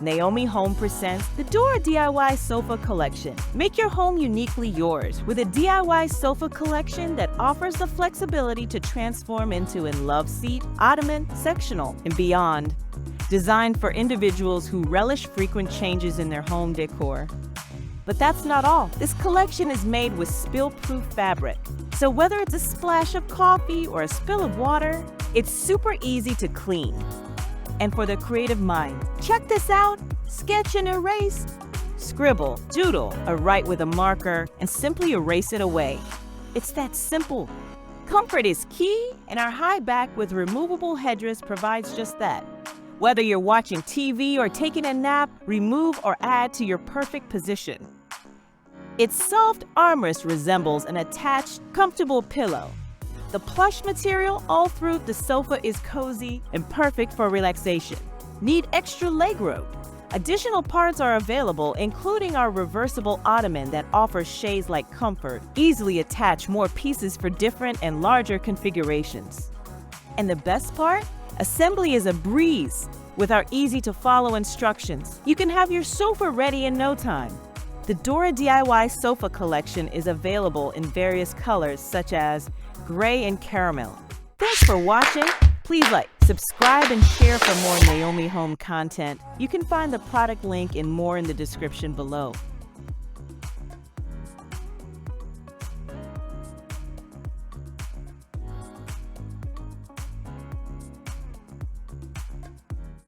Naomi Home presents the Dora DIY Sofa Collection. Make your home uniquely yours with a DIY sofa collection that offers the flexibility to transform into a loveseat, ottoman, sectional, and beyond. Designed for individuals who relish frequent changes in their home decor. But that's not all. This collection is made with spill-proof fabric. So whether it's a splash of coffee or a spill of water, it's super easy to clean. And for the creative mind, check this out. Sketch and erase. Scribble, doodle, or write with a marker and simply erase it away. It's that simple. Comfort is key, and our high back with removable headrest provides just that. Whether you're watching TV or taking a nap, remove or add to your perfect position. Its soft armrest resembles an attached, comfortable pillow. The plush material all through the sofa is cozy and perfect for relaxation. Need extra legroom? Additional parts are available, including our reversible ottoman that offers chaise-like comfort. Easily attach more pieces for different and larger configurations. And the best part? Assembly is a breeze. With our easy-to-follow instructions, you can have your sofa ready in no time. The Dora DIY Sofa Collection is available in various colors such as gray and caramel. Thanks for watching. Please like, subscribe, and share for more Naomi Home content. You can find the product link and more in the description below.